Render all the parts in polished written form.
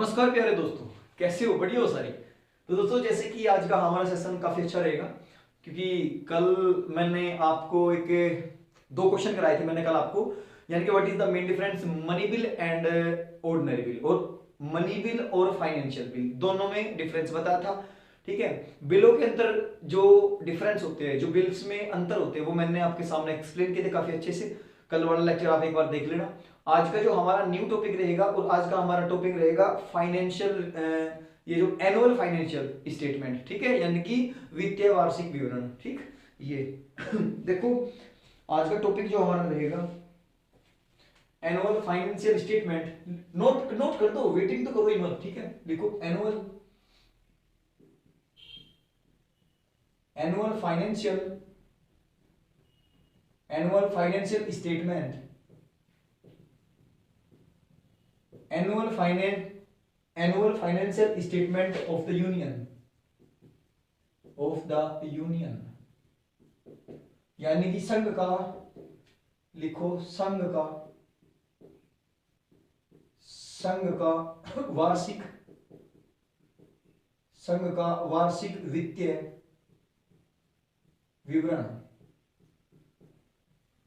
नमस्कार प्यारे दोस्तों, कैसे हो? बढ़िया हो सारी। तो दोस्तों, जैसे कि आज का हमारा सेशन काफी अच्छा रहेगा, क्योंकि कल मैंने आपको एक दो क्वेश्चन कराए थे मैंने कल आपको, यानी कि what is the main difference money bill and ordinary bill, और मनी बिल और फाइनेंशियल बिल दोनों में डिफरेंस बताया था। ठीक है, बिलों के अंदर जो डिफरेंस होते हैं, जो बिल्स में अंतर होते हैं, वो मैंने आपके सामने एक्सप्लेन किए थे काफी अच्छे से। कल वाला लेक्चर आप एक बार देख लेना। आज का जो हमारा न्यू टॉपिक रहेगा, और आज का हमारा टॉपिक रहेगा फाइनेंशियल, ये जो एनुअल फाइनेंशियल स्टेटमेंट, ठीक है, यानी कि वित्तीय वार्षिक विवरण। ठीक, ये देखो आज का टॉपिक जो हमारा रहेगा annual financial statement. Note note कर दो, वेटिंग तो करो ही मत। ठीक है, लिखो annual annual financial statement, annual financial statement of the union, यानी कि संघ का, लिखो संघ का वार्षिक वित्तीय विवरण,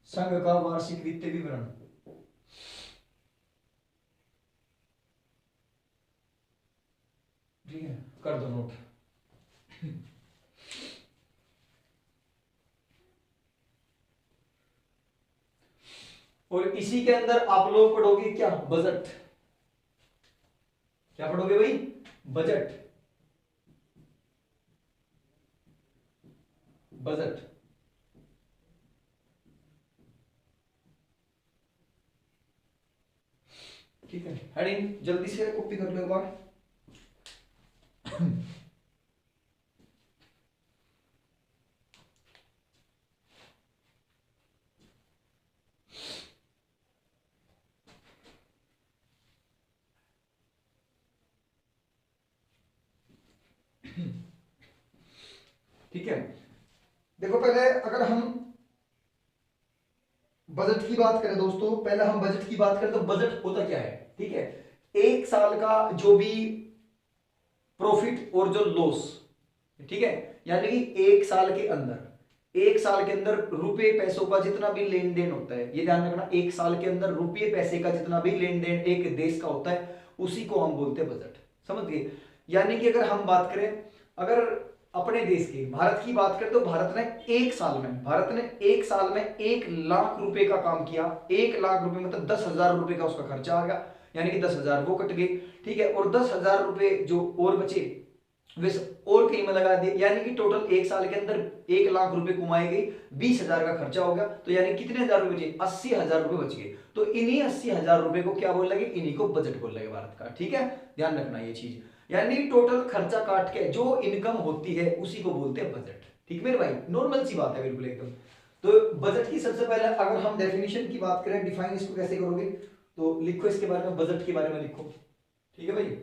संघ का वार्षिक वित्तीय विवरण। ठीक है, कर दो नोट। और इसी के अंदर आप लोग पढ़ोगे क्या? बजट। क्या पढ़ोगे भाई? बजट। बजट। ठीक है, हेडिंग जल्दी से कॉपी कर लो एक बार। ठीक है, देखो पहले अगर हम बजट की बात करें दोस्तों, पहले हम बजट की बात करें तो बजट होता क्या है? ठीक है, एक साल का जो भी प्रॉफिट और जो लॉस, ठीक है, यानी कि एक साल के अंदर रुपए पैसों का जितना भी लेन देन होता है, ये ध्यान रखना, एक साल के अंदर रुपये पैसे का जितना भी लेन देन एक देश का होता है, उसी को हम बोलते हैं बजट। समझ गए? यानी कि अगर हम बात करें, अगर अपने देश की, भारत की बात करें, तो भारत ने एक साल में 1 लाख रुपए का काम किया। 1 लाख रुपए मतलब 10,000 रुपए का उसका खर्चा आ गया, यानी कि 10,000 वो कट गए। ठीक है, और 10,000 रुपए जो और बचे वे और कहीं में लगा दिए, यानी कि टोटल एक साल के अंदर 1 लाख रुपए कमाए गए, 20,000 का खर्चा हो गया, तो यानी कितने हजार रुपए बचे? 80,000 रुपए बच गए। तो इन्हीं 80,000 रुपए को क्या बोल लगे? इन्हीं को बजट बोल लगे भारत का। ठीक है, ध्यान रखना ये चीज, यानी टोटल खर्चा काट के जो इनकम होती है उसी को बोलते हैं बजट। ठीक मेरे भाई, नॉर्मल सी बात है बिल्कुल एकदम। तो बजट की सबसे पहले अगर हम डेफिनेशन की बात करें, डिफाइन इसको कैसे करोगे, तो लिखो इसके बारे में, बजट के बारे में लिखो। ठीक है भाई,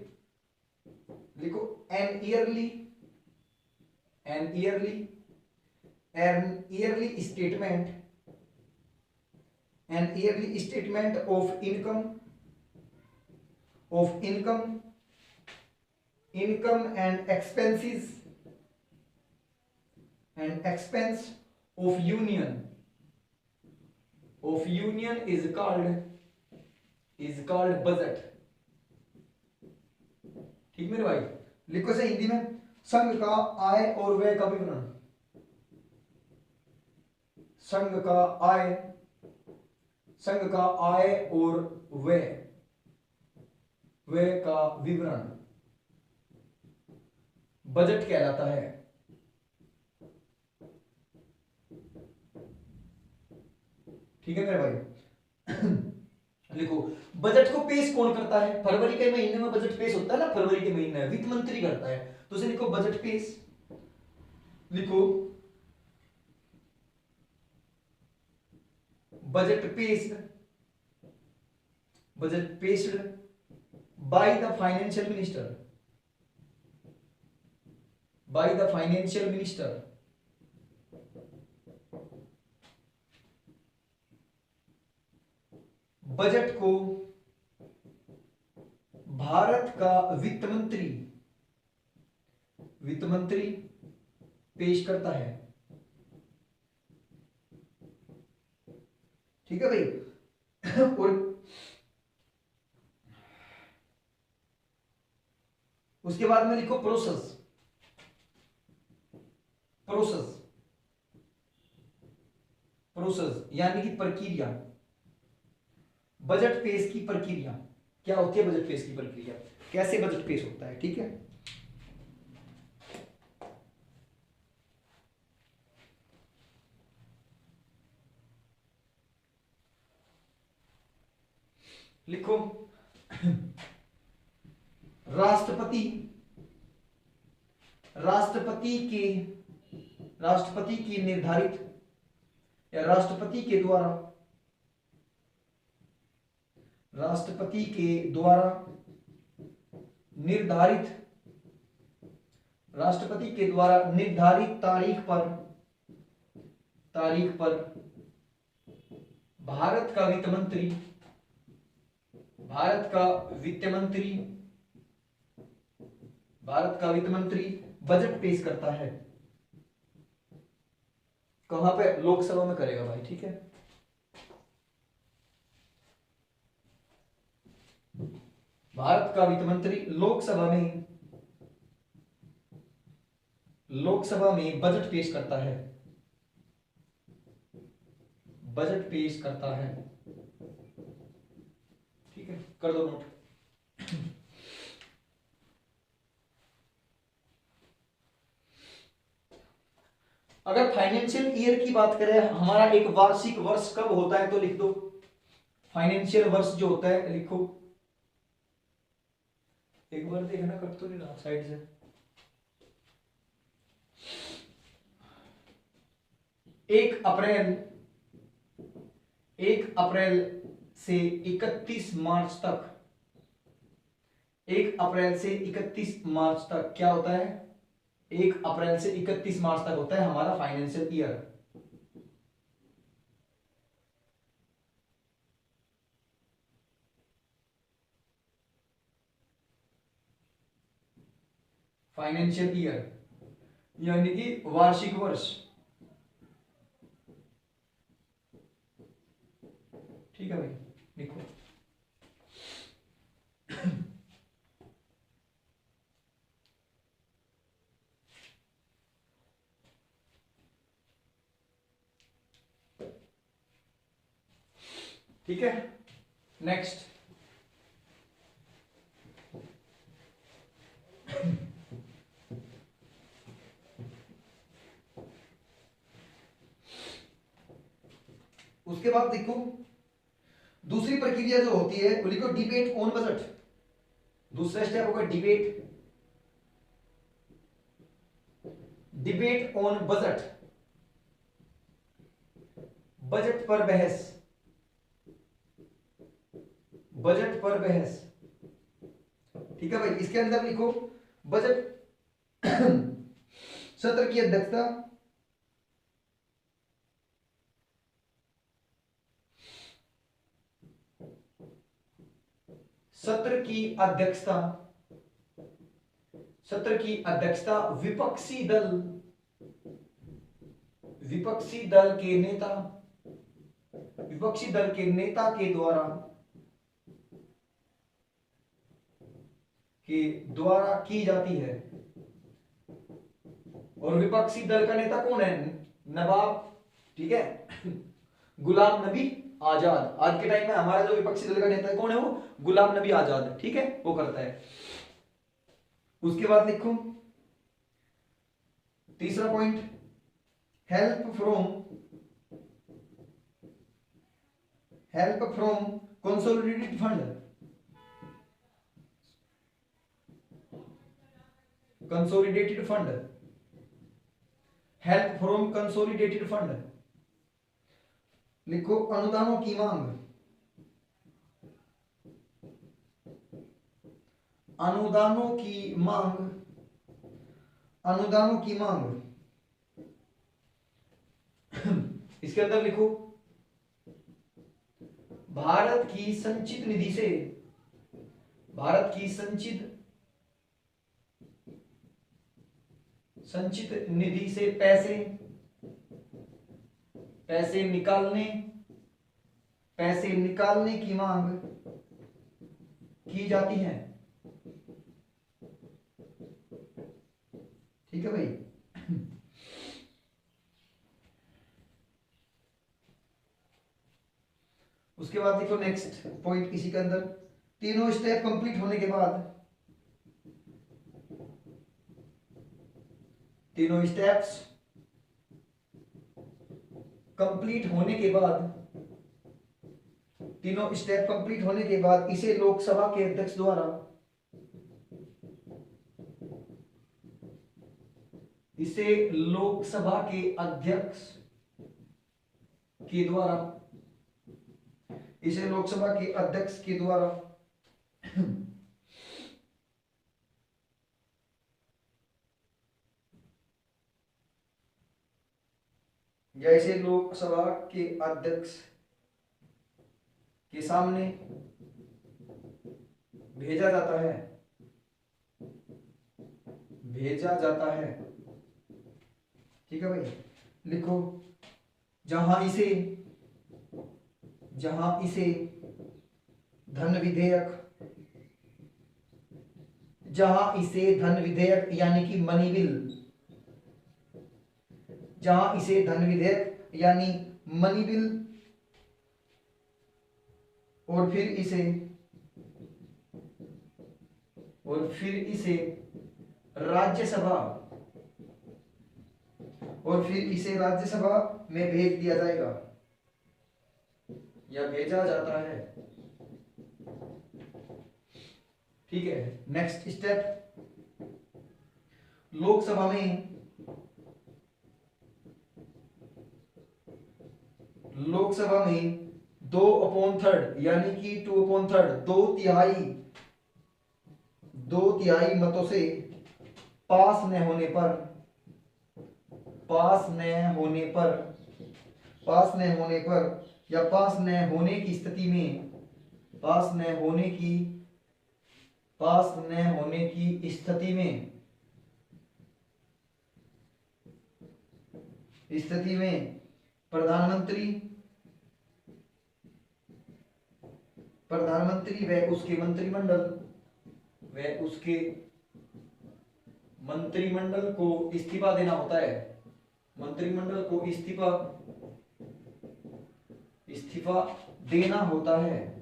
लिखो an yearly statement, of income and expense of union is called budget. ठीक मेरे भाई, लिखो से हिंदी में, संघ का आय और व्यय का विवरण, संघ का आय और व्यय का विवरण बजट कहलाता है। ठीक है मेरे भाई। लिखो, बजट को पेश कौन करता है? फरवरी के महीने में बजट पेश होता है ना, फरवरी के महीने में वित्त मंत्री करता है, तो उसे लिखो बजट पेश। लिखो बजट पेश्ड बाय द फाइनेंशियल मिनिस्टर, भारत का वित्त मंत्री पेश करता है। ठीक है भाई। और उसके बाद में लिखो प्रोसेस। यानी कि प्रक्रिया। बजट पेश की प्रक्रिया क्या होती है? बजट पेश की प्रक्रिया, कैसे बजट पेश होता है। ठीक है, लिखो राष्ट्रपति राष्ट्रपति की निर्धारित या राष्ट्रपति के द्वारा निर्धारित तारीख पर भारत का वित्त मंत्री बजट पेश करता है। कहां पे? लोकसभा में करेगा भाई। ठीक है, भारत का वित्त मंत्री लोकसभा में बजट पेश करता है। ठीक है, कर दो नोट। अगर फाइनेंशियल ईयर की बात करें, हमारा एक वार्षिक वर्ष कब होता है, तो लिख दो फाइनेंशियल वर्ष जो होता है, लिखो। एक बार देखना, कट तो नहीं रहा साइड से। एक अप्रैल से 31 मार्च तक, 1 अप्रैल से 31 मार्च तक क्या होता है? 1 अप्रैल से 31 मार्च तक होता है हमारा फाइनेंशियल ईयर। फाइनेंशियल ईयर यानी कि वार्षिक वर्ष। ठीक है भाई, लिखो। ठीक है, नेक्स्ट। उसके बाद देखो दूसरी प्रक्रिया जो होती है वो लिखो डिबेट ऑन बजट। दूसरा स्टेप होगा डिबेट ऑन बजट, बजट पर बहस। ठीक है भाई, इसके अंदर लिखो बजट सत्र की अध्यक्षता सत्र की अध्यक्षता विपक्षी दल के नेता के द्वारा की जाती है। और विपक्षी दल का नेता कौन है? नवाब, ठीक है, गुलाम नबी आजाद। आज के टाइम में हमारा जो विपक्षी दल का नेता कौन है? वो गुलाम नबी आजाद। ठीक है, वो करता है। उसके बाद लिखो तीसरा point, help from consolidated fund. Help from consolidated fund. लिखो अनुदानों की मांग। इसके अंदर लिखो भारत की संचित निधि भारत की संचित निधि से पैसे निकालने की मांग की जाती है। ठीक है भाई। उसके बाद देखो नेक्स्ट पॉइंट इसी के अंदर, तीनों स्टेप कंप्लीट होने के बाद, तीनों स्टेप्स कंप्लीट होने के बाद, तीनों स्टेप कंप्लीट होने के बाद इसे लोकसभा के अध्यक्ष द्वारा, इसे लोकसभा के अध्यक्ष के द्वारा, इसे लोकसभा के अध्यक्ष के द्वारा या इसे लोकसभा के अध्यक्ष के सामने भेजा जाता है, भेजा जाता है। ठीक है भाई, लिखो जहां इसे धन विधेयक यानी कि मनी बिल, जहां इसे धन विधेयक यानी मनी बिल और फिर इसे राज्यसभा में भेज दिया जाएगा या भेजा जाता है। ठीक है, नेक्स्ट स्टेप, लोकसभा में 2/3 यानी कि 2/3 दो तिहाई मतों से पास न होने पर या पास न होने की स्थिति में प्रधानमंत्री व उसके मंत्रिमंडल को इस्तीफा देना होता है, मंत्रिमंडल को इस्तीफा देना होता है।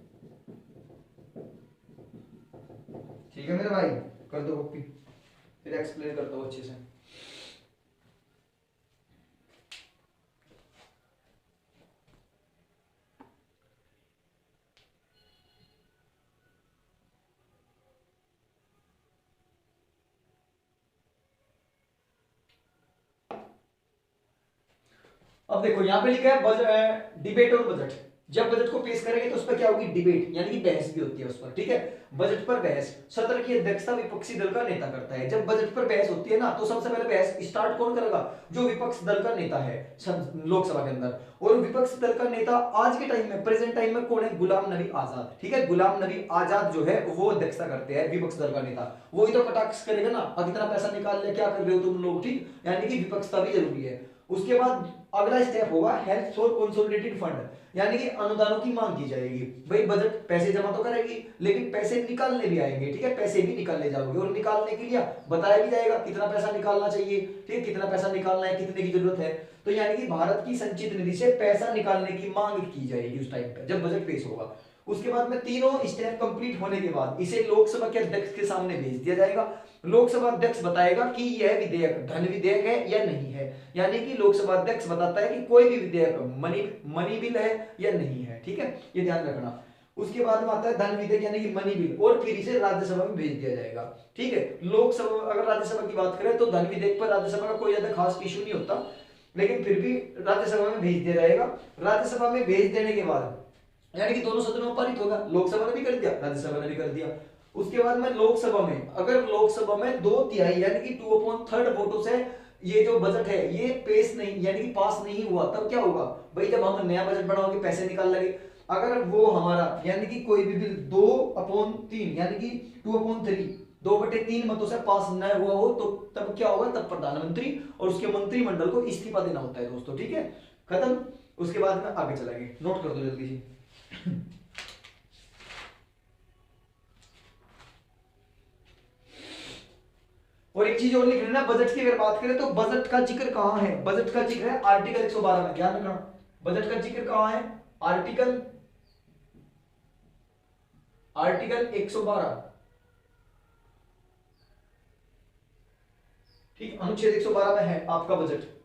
ठीक है मेरे भाई, कर दो कॉपी, फिर एक्सप्लेन करता हूं अच्छे से। अब देखो यहां पे लिखा है डिबेट और बजट। जब बजट को पेश करेंगे तो उस पर क्या होगी, डिबेट यानी कि बहस भी होती है उस पर। ठीक है, बजट पर बहस, सत्र की अध्यक्षता विपक्षी दल का नेता करता है। जब बजट पर बहस होती है ना, तो सबसे पहले बहस स्टार्ट कौन करेगा, जो विपक्ष दल का नेता है लोकसभा के अंदर। और विपक्ष दल का नेता आज के टाइम में, प्रेजेंट टाइम में कौन है, गुलाम नबी आजाद। ठीक है, गुलाम नबी आजाद जो है वो अध्यक्षता करते हैं विपक्ष दल का नेता। वो ही तो कटाक्ष करेगा ना, कितना पैसा निकाल लिया, क्या कर रहे हो तुम लोग। ठीक, यानी कि विपक्षता भी जरूरी है। उसके बाद अगला स्टेप होगा हेल्थ फॉर कंसोलिडेटेड फंड, यानी कि अनुदानों की मांग की जाएगी। भाई बजट पैसे जमा तो करेगी, लेकिन पैसे निकालने भी आएंगे। ठीक है, पैसे भी निकालने जाओगे और निकालने के लिए बताया भी जाएगा कितना पैसा निकालना चाहिए। ठीक है, कितना पैसा निकालना है, कितने की जरूरत है। तो यानी कि भारत की संचित निधि से पैसा निकालने की मांग की जाएगी उस टाइम पे जब बजट पेश होगा। उसके बाद में तीनों स्टेप कंप्लीट होने के बाद इसे लोकसभा के अध्यक्ष के सामने भेज दिया जाएगा। लोकसभा अध्यक्ष बताएगा कि यह विधेयक धन विधेयक है या नहीं है, यानी कि लोकसभा अध्यक्ष बताता है कि कोई भी विधेयक मनी बिल है या नहीं है। ठीक है, ये ध्यान रखना। उसके बाद में आता है धन विधेयक यानी कि मनी बिल, और फिर इसे राज्यसभा में भेज दिया जाएगा। ठीक है, लोकसभा अगर राज्यसभा की बात करें तो धन विधेयक पर राज्यसभा का कोई ज्यादा खास इशू नहीं होता, लेकिन फिर भी राज्यसभा में भेज दिया जाएगा। राज्यसभा में भेज देने के बाद यानी कि दोनों सदनों में पारित होगा, लोकसभा ने भी कर दिया, राज्यसभा ने भी कर दिया। उसके बाद में लोकसभा में, अगर लोकसभा में 2/3 यानी कि 2/3 वोटों से ये जो बजट है ये पेश नहीं यानी कि पास नहीं हुआ, तब क्या होगा भाई, जब हम नया बजट बनाओगे पैसे निकाल लगे अगर वो हमारा यानी कि कोई भी बिल 2/3 यानी कि 2/3 2/3 मतों से पास न हुआ हो तो तब क्या होगा, तब प्रधानमंत्री और उसके मंत्रिमंडल को इस्तीफा देना होता है दोस्तों। ठीक है, खत्म। उसके बाद में आगे चलेंगे, नोट कर दो जल्दी से। और एक चीज और लिख लेना, बजट की अगर बात करें तो बजट का जिक्र कहां है, बजट का जिक्र है आर्टिकल 112 में, ध्यान रखना। बजट का जिक्र कहां है, आर्टिकल 112, ठीक, अनुच्छेद 112 में है आपका बजट।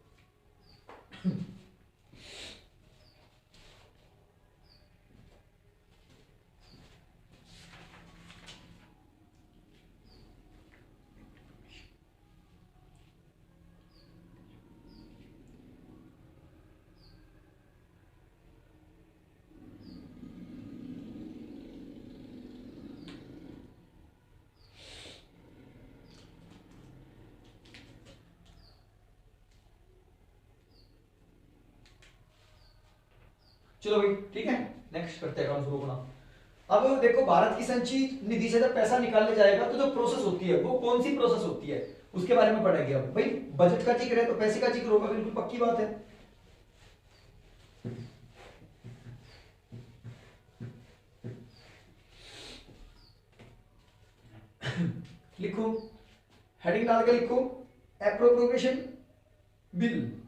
चलो भाई ठीक है, नेक्स्ट करते हैं काम शुरू अपना। अब देखो, भारत की संचित निधि से जब पैसा निकालने जाएगा तो जो प्रोसेस होती है वो कौन सी प्रोसेस होती है उसके बारे में पढ़ेंगे। अब भाई बजट का जिक्र है तो पैसे का जिक्र होगा, बिल्कुल पक्की बात है। लिखो, हेडिंग डाल के लिखो, appropriation bill,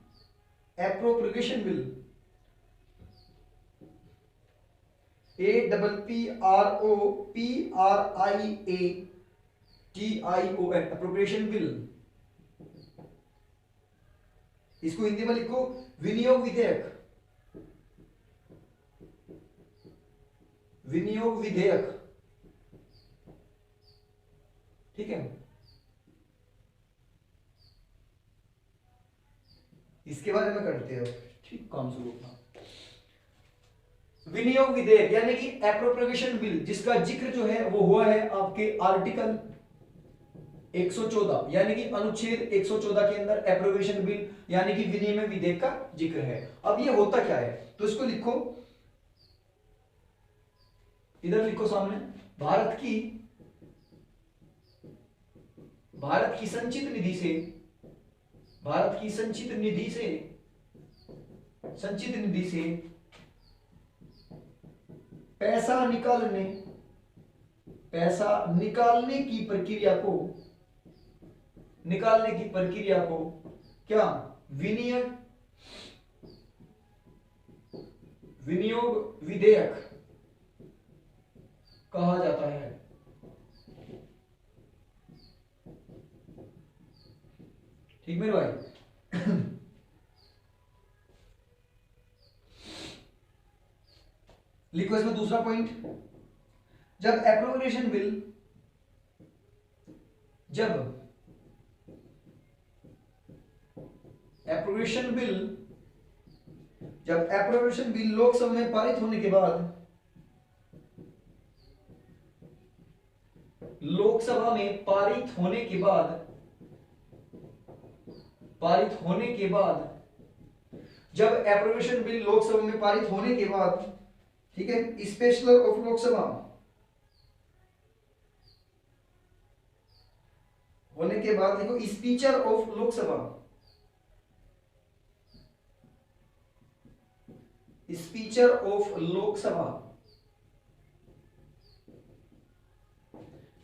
appropriation bill, APPROPRIATION, appropriation bill. इसको हिंदी में लिखो विनियोग विधेयक, विनियोग विधेयक, ठीक है। इसके बारे में करते हो, ठीक, काम शुरू होगा। विनियोग विधेयक यानी कि एप्रोप्रिएशन बिल, जिसका जिक्र जो है वो हुआ है आपके आर्टिकल 114 यानी कि अनुच्छेद 114 के अंदर एप्रोप्रिएशन बिल यानी कि विनिमय विधेयक का जिक्र है। अब ये होता क्या है, तो इसको लिखो, इधर लिखो सामने, भारत की संचित निधि से, भारत की संचित निधि से, संचित निधि से पैसा निकालने की प्रक्रिया को, निकालने की प्रक्रिया को क्या, विनियोग विधेयक कहा जाता है। ठीक मेरे भाई। लिखो इसमें दूसरा पॉइंट, जब एप्रोप्रिएशन बिल, जब एप्रोप्रिएशन बिल, जब एप्रोप्रिएशन बिल लोकसभा में पारित होने के बाद, लोकसभा में पारित होने के बाद, पारित होने के बाद, जब एप्रोप्रिएशन बिल लोकसभा में पारित होने के बाद, ठीक है, स्पीकर ऑफ लोकसभा होने के बाद, देखो speaker of Lok Sabha, speaker of Lok Sabha,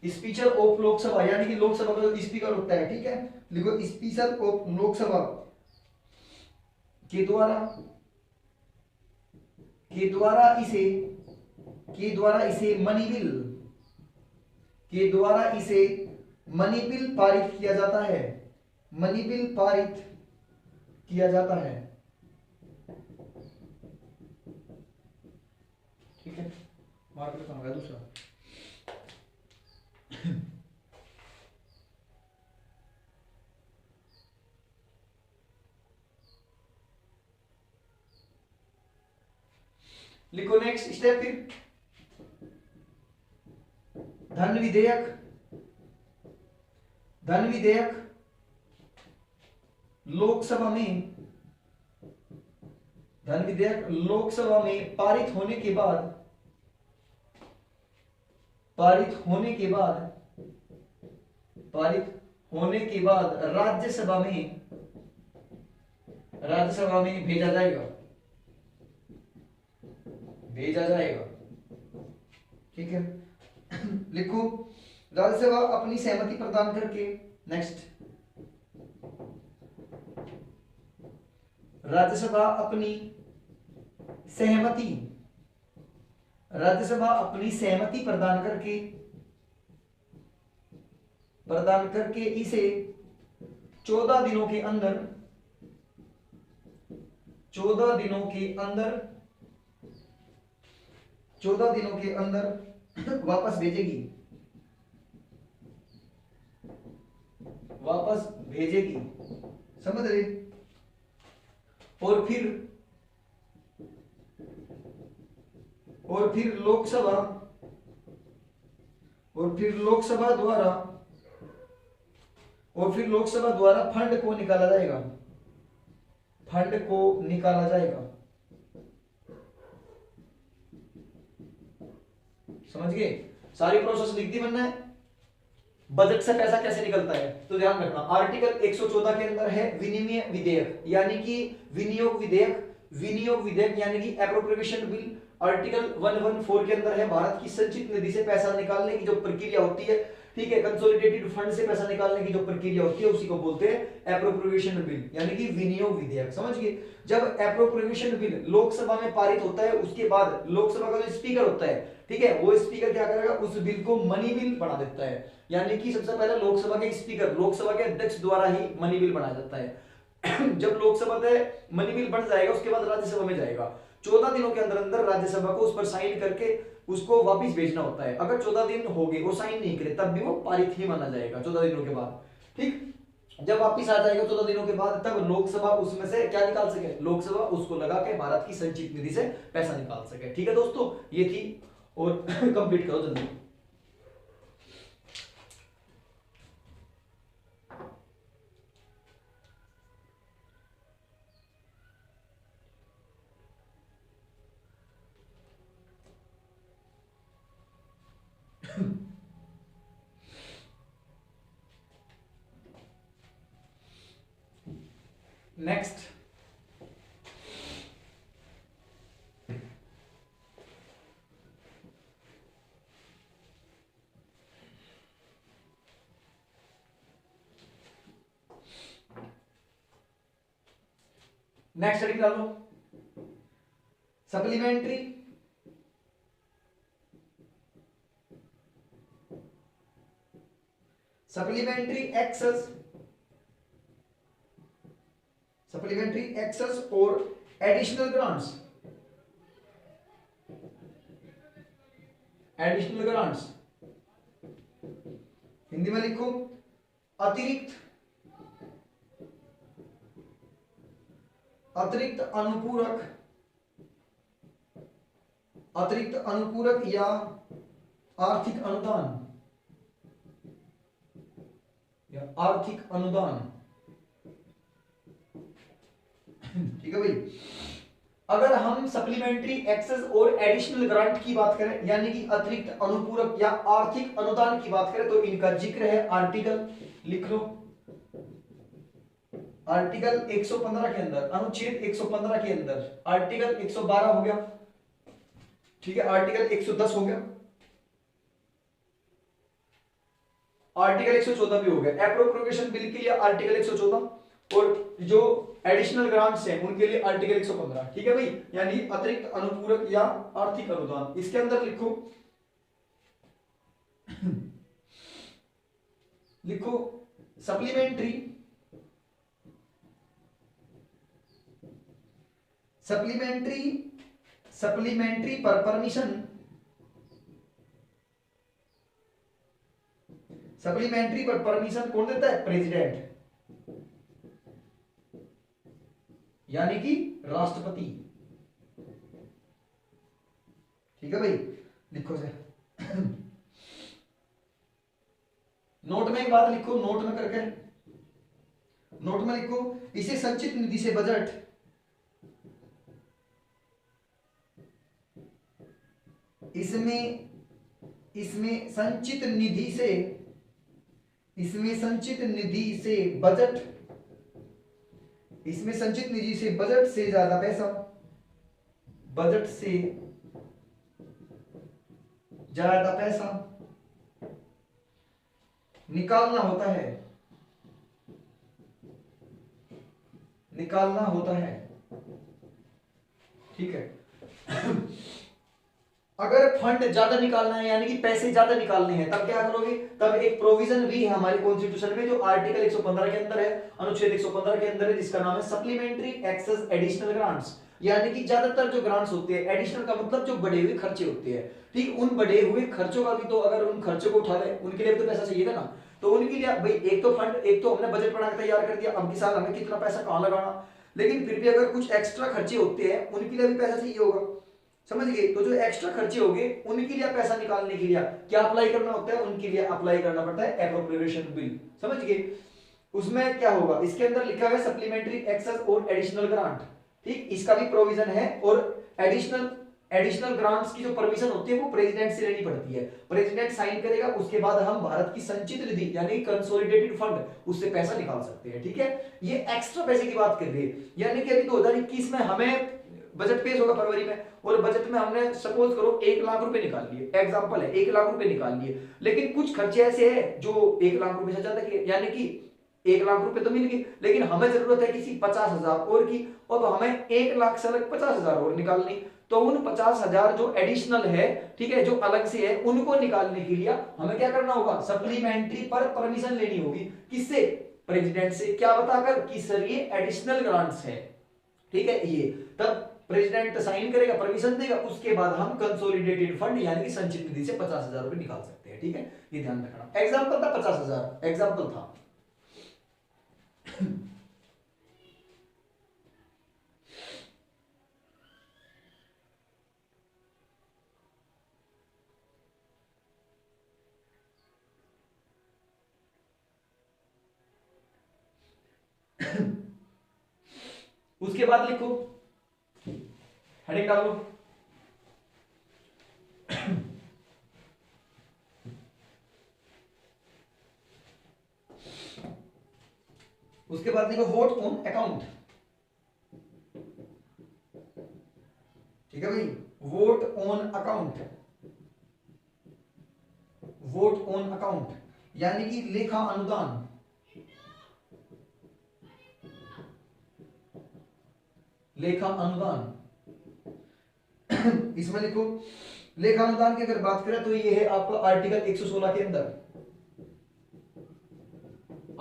speaker of Lok Sabha यानी कि लोकसभा का जो स्पीकर होता है, ठीक है, लिखो स्पीकर ऑफ लोकसभा के द्वारा, के द्वारा इसे, के द्वारा इसे मनी बिल, के द्वारा इसे मनी बिल पारित किया जाता है, मनी बिल पारित किया जाता है। ठीक है, मार्कर कहाँ गया दूसरा। लिखो नेक्स्ट स्टेप, फिर धन विधेयक, धन विधेयक लोकसभा में, धन विधेयक लोकसभा में पारित होने के बाद, पारित होने के बाद, पारित होने के बाद राज्यसभा में, राज्यसभा में भेजा जाएगा, भेजा जाएगा। ठीक है, लिखो राज्यसभा अपनी सहमति प्रदान करके, नेक्स्ट, राज्यसभा अपनी सहमति, राज्यसभा अपनी सहमति प्रदान करके, प्रदान करके इसे 14 दिनों के अंदर, 14 दिनों के अंदर, 14 दिनों के अंदर वापस भेजेगी, वापस भेजेगी, समझ रहे। और फिर लोकसभा, और फिर लोकसभा द्वारा, और फिर लोकसभा द्वारा फंड को निकाला जाएगा, फंड को निकाला जाएगा। समझ गए, सारी प्रोसेस लिख दी बनना है। बजट से पैसा कैसे निकलता है तो ध्यान रखना, आर्टिकल 114 के अंदर है विनिमय विधेयक यानी कि विनियोग विधेयक, विनियोग विधेयक यानी कि एप्रोप्रिएशन बिल। आर्टिकल 114 के अंदर है भारत की संचित निधि से पैसा निकालने की जो प्रक्रिया होती है, ठीक है, कंसोलिडेटेड फंड से पैसा निकालने की जो प्रक्रिया होती है उसी को बोलते हैं एप्रोप्रिएशन बिल यानी कि विनियोग विधेयक। समझ गए। जब एप्रोप्रिएशन बिल लोकसभा में पारित होता है उसके बाद लोकसभा का जो स्पीकर होता है, ठीक है, वो स्पीकर क्या करेगा, उस बिल को मनी बिल बना देता है। यानी कि सबसे पहले लोकसभा के स्पीकर, लोकसभा के अध्यक्ष द्वारा ही मनी बिल बनाया जाता है। जब लोकसभा में मनी बिल बन जाएगा उसके बाद राज्यसभा में जाएगा। 14 दिनों के अंदर अंदर राज्यसभा को उस पर साइन करके उसको वापस भेजना होता है। अगर 14 दिन हो गए वो साइन नहीं करे तब भी वो पारित ही माना जाएगा 14 दिनों के बाद। ठीक, जब वापस आ जाएगा 14 दिनों के बाद तब लोकसभा उसमें से क्या निकाल सके, लोकसभा उसको लगा के भारत की संचित निधि से पैसा निकाल सके। ठीक है दोस्तों, ये थी, और कंप्लीट करो जल्दी। नेक्स्ट, नेक्स्ट हेडिंग डालो, supplementary supplementary excess, supplementary excess और additional grants, additional grants Hindi में लिखो अतिरिक्त, अतिरिक्त अनुपूरक, अतिरिक्त अनुपूरक या आर्थिक अनुदान, या आर्थिक अनुदान। ठीक है भाई, अगर हम सप्लीमेंट्री एक्सेस और एडिशनल ग्रांट की बात करें यानी कि अतिरिक्त अनुपूरक या आर्थिक अनुदान की बात करें तो इनका जिक्र है आर्टिकल, लिख लो, आर्टिकल 115 के अंदर, अनुच्छेद 115 के अंदर, आर्टिकल 112 हो गया, ठीक है, आर्टिकल 110 हो गया, आर्टिकल 114 भी हो गया। एप्रोप्रिएशन बिल के लिए आर्टिकल 114 और जो एडिशनल ग्रांट्स हैं उनके लिए आर्टिकल 115। ठीक है भाई, यानी अतिरिक्त अनुपूरक या आर्थिक अनुदान। इसके अंदर लिखो लिखो सप्लीमेंट्री, सप्लीमेंट्री सप्लीमेंट्री पर परमिशन, सप्लीमेंट्री पर परमिशन कौन देता है, प्रेसिडेंट यानी कि राष्ट्रपति। ठीक है भाई, लिखो से नोट में एक बात लिखो, नोट में करके, नोट में लिखो, इसे संचित निधि से बजट, इसमें इसमें संचित निधि से इसमें संचित निधि से बजट इसमें संचित निधि से बजट से ज्यादा पैसा बजट से ज्यादा पैसा निकालना होता है ठीक है। अगर फंड ज्यादा निकालना है यानी कि पैसे ज्यादा निकालने हैं तब क्या करोगे, तब एक प्रोविजन भी है हमारे कॉन्स्टिट्यूशन में जो आर्टिकल 115 के अंदर है, अनुच्छेद 115 के अंदर है, जिसका नाम है सप्लीमेंट्री एक्सेस एडिशनल ग्रांट्स। यानी कि ज्यादातर जो ग्रांट्स होते हैं, एडिशनल का मतलब जो बढ़े हुए खर्चे होते हैं, ठीक, उन बढ़े हुए खर्चों का भी तो अगर उन खर्चों को उठा ले उनके लिए भी तो पैसा चाहिए था ना। तो उनके लिए भाई एक तो फंड, एक तो हमने बजट बना के तैयार कर दिया, अब की साल हमें कितना पैसा कहां लगाना, लेकिन फिर भी अगर कुछ एक्स्ट्रा खर्चे होते हैं उनके लिए भी पैसा चाहिए होगा, समझ गए। तो जो एक्स्ट्रा खर्चे होंगे उनके लिए पैसा निकालने के लिए क्या अप्लाई करना होता है, उनके लिए अप्लाई करना पड़ता है एप्रोप्रिएशन बिल, समझ गए। उसमें क्या होगा, इसके अंदर लिखा है सप्लीमेंट्री एक्सेस और एडिशनल ग्रांट, ठीक, इसका भी प्रोविजन है। और एडिशनल ग्रांट्स की जो परमिशन होती है वो प्रेसिडेंट से लेनी पड़ती है, प्रेसिडेंट साइन करेगा, उसके बाद हम भारत की संचित निधि यानी कंसोलिडेटेड फंड उससे पैसा निकाल सकते हैं, ठीक है। ये एक्स्ट्रा पैसे की बात कर रही है, यानी कि अभी 2021 में हमें बजट पेश होगा फरवरी में, और बजट में हमने सपोज करो 1 लाख रुपए निकाल लिए, एग्जांपल है 1 लाख रुपए निकाल लिए, लेकिन कुछ खर्चे ऐसे हैं जो 1 लाख रुपए से ज्यादा के, यानी कि 1 लाख रुपए तो मिल गए, लेकिन हमें जरूरत है किसी 50,000 और की, और हमें 1 लाख से अलग 50,000 और निकालनी, तो उन 50,000 जो एडिशनल है, ठीक है, जो अलग से है, उनको निकालने के लिए हमें क्या करना होगा, सप्लीमेंट्री पर परमिशन लेनी होगी, किससे, प्रेसिडेंट से, क्या बताकर कि सर ये एडिशनल ग्रांट्स है, ठीक है, ये तब प्रेसिडेंट साइन करेगा, परमिशन देगा, उसके बाद हम कंसोलिडेटेड फंड यानी कि संचित निधि से 50,000 रुपए निकाल सकते हैं, ठीक है, ये ध्यान रखना। एग्जांपल था 50,000, एग्जांपल था। उसके बाद लिखो, हेडिंग डालो, उसके बाद लिखो वोट ऑन अकाउंट, ठीक है भाई, vote on account, vote on account यानी कि लेखा अनुदान, लेखा अनुदान। इसमें लिखो लेखा अनुदान की अगर बात करें तो ये है आपका आर्टिकल 116 के अंदर,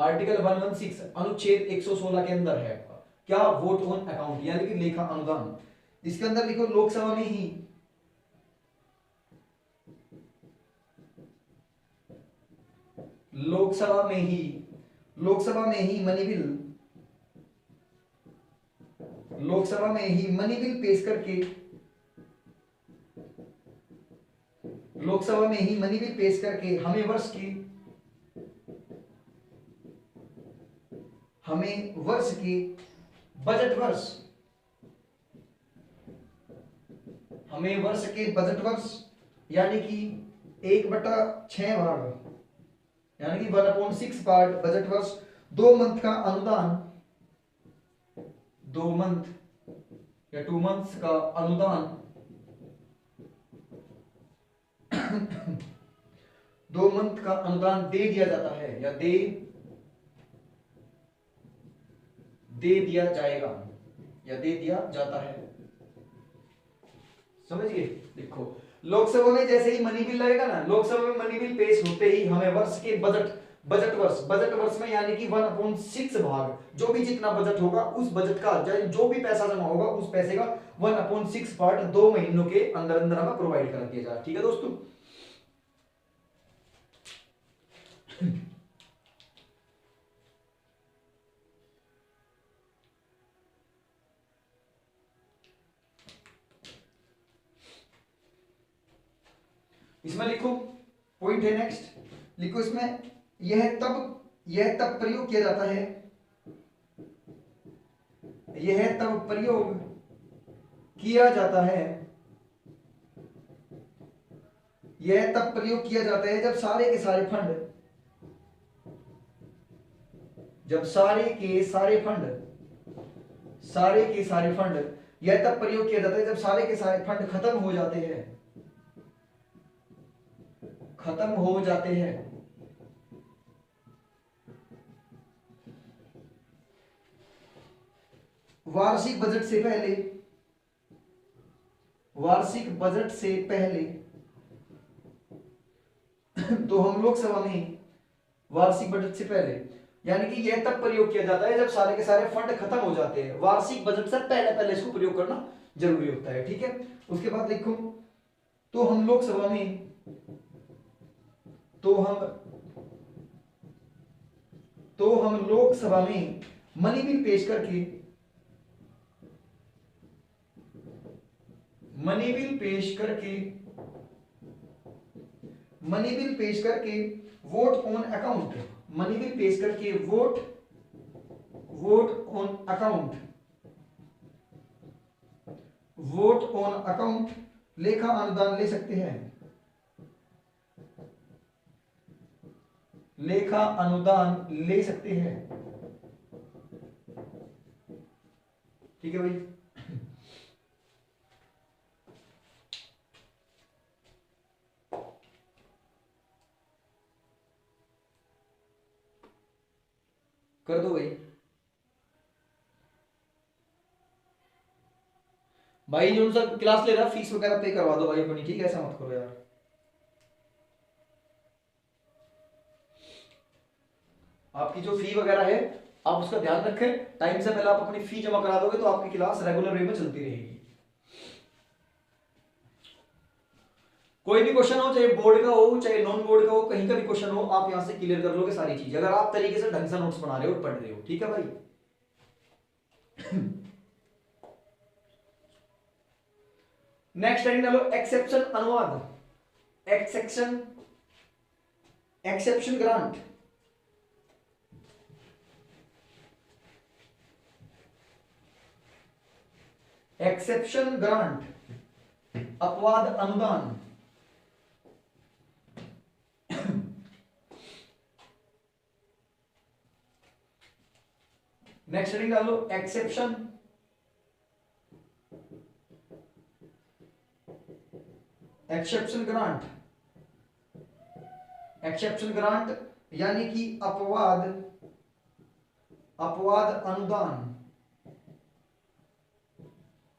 आर्टिकल 116 अनुच्छेद 116 के अंदर है आपका क्या, वोट ऑन अकाउंट यानी कि लेखा अनुदान। इसके अंदर लिखो लोकसभा में ही लोकसभा में ही मनी बिल, लोकसभा में ही मनी बिल पेश करके, लोकसभा में ही मनी बिल पेश करके हमें वर्ष की बजट वर्ष, हमें वर्ष के बजट वर्ष यानी कि 1/6 भाग यानी कि 1/6 पार्ट बजट वर्ष, 2 मंथ का अनुदान, 2 मंथ या 2 मंथ्स का अनुदान 2 मंथ का अनुदान दे दिया जाता है या दे दिया जाएगा या दे दिया जाता है, समझिए। देखो लोकसभा में जैसे ही मनी बिल लगेगा ना, लोकसभा में मनी बिल पेश होते ही हमें वर्ष के बजट वर्ष में यानी कि 1/6 भाग, जो भी जितना बजट होगा उस बजट का जो भी पैसा जमा होगा उस पैसे का 1/6 पार्ट 2 महीनों के अंदर अंदर हमें प्रोवाइड कर दिया जाए, ठीक है दोस्तों। इसमें लिखो पॉइंट है नेक्स्ट, लिखो इसमें यह तब प्रयोग किया जाता है, यह तब प्रयोग किया जाता है यह तब प्रयोग किया जाता है जब सारे के सारे फंड, जब सारे के सारे फंड, यह तब प्रयोग किया जाता है जब सारे के सारे फंड खत्म हो जाते हैं। वार्षिक बजट से पहले तो हम लोकसभा में वार्षिक बजट से पहले, यानी कि यह तब प्रयोग किया जाता है जब सारे के सारे फंड खत्म हो जाते हैं। वार्षिक बजट से पहले इसको प्रयोग करना जरूरी होता है, ठीक है। उसके बाद लिखो तो हम लोकसभा में मनी बिल पेश करके वोट ऑन अकाउंट, लेखा अनुदान ले सकते हैं, ठीक है भाई। कर दो भाई जो सब क्लास ले रहा है फीस वगैरह पे करवा दो भाई अपनी, ठीक है, ऐसा मत करो यार। आपकी जो फी वगैरह है आप उसका ध्यान रखें, टाइम से पहले आप अपनी फी जमा करा दोगे तो आपकी क्लास रेगुलर वे में चलती रहेगी। कोई भी क्वेश्चन हो, चाहे बोर्ड का हो चाहे नॉन बोर्ड का हो, कहीं का भी क्वेश्चन हो, आप यहां से क्लियर कर लोगे सारी चीज, अगर आप तरीके से ढंग से नोट्स बना रहे हो और पढ़ रहे हो, ठीक है भाई। नेक्स्ट हेडिंग डालो एक्सेप्शन अनुवाद, एक्सेप्शन ग्रांट, अपवाद अनुदान। नेक्स्ट हेडिंग डालो एक्सेप्शन ग्रांट, यानी कि अपवाद अनुदान,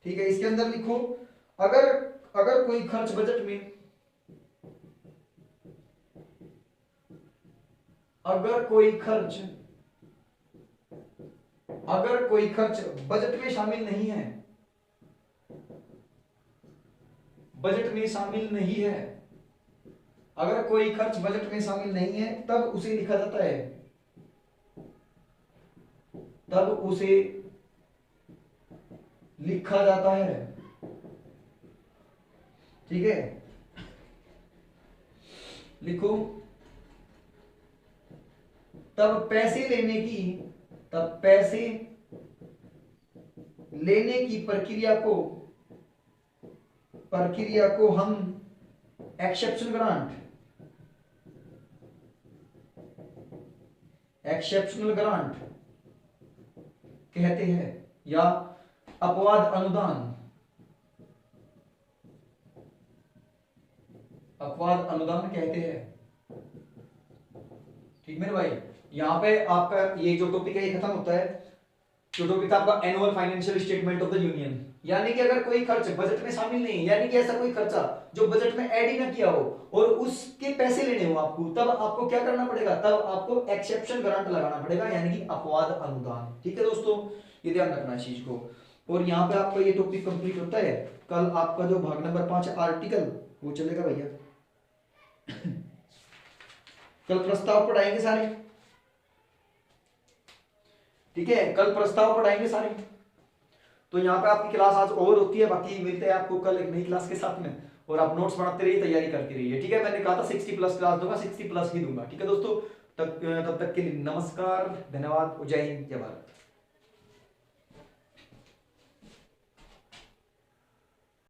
ठीक है। इसके अंदर लिखो अगर कोई खर्च बजट में, अगर कोई खर्च बजट में शामिल नहीं है, अगर कोई खर्च बजट में शामिल नहीं है तब उसे लिखा जाता है, ठीक है। लिखो तब पैसे लेने की प्रक्रिया को हम एक्सेप्शनल ग्रांट कहते हैं या अपवाद अनुदान कहते हैं, ठीक मेरे भाई। यहां पे आपका ये जो टॉपिक है ये खत्म होता है। जो टॉपिक था आपका annual financial statement of the union, यानी कि अगर कोई खर्च बजट में शामिल नहीं, यानी कि ऐसा कोई खर्चा जो बजट में ऐड ही ना किया हो और उसके पैसे लेने हो आपको, तब आपको क्या करना पड़ेगा, तब आपको एक्सेप्शन ग्रांट लगाना पड़ेगा, यानी कि अपवाद अनुदान, ठीक है दोस्तों, ये ध्यान रखना इस चीज को। और यहाँ पे आपका ये टॉपिक कंप्लीट होता है। कल आपका जो भाग नंबर 5 आर्टिकल वो चलेगा भैया। कल प्रस्ताव पढ़ाएंगे सारे, ठीक है, कल प्रस्ताव पढ़ाएंगे सारे। तो यहाँ पे आपकी क्लास आज ओवर होती है, बाकी मिलते हैं आपको कल एक नई क्लास के साथ में, और आप नोट्स बनाते रहिए, तैयारी करते रहिए, ठीक है। मैंने कहा था 60+ क्लास दूंगा, 60+ ही दूंगा, ठीक है दोस्तों। तब तक के लिए नमस्कार, धन्यवाद, जय हिंद, जय भारत।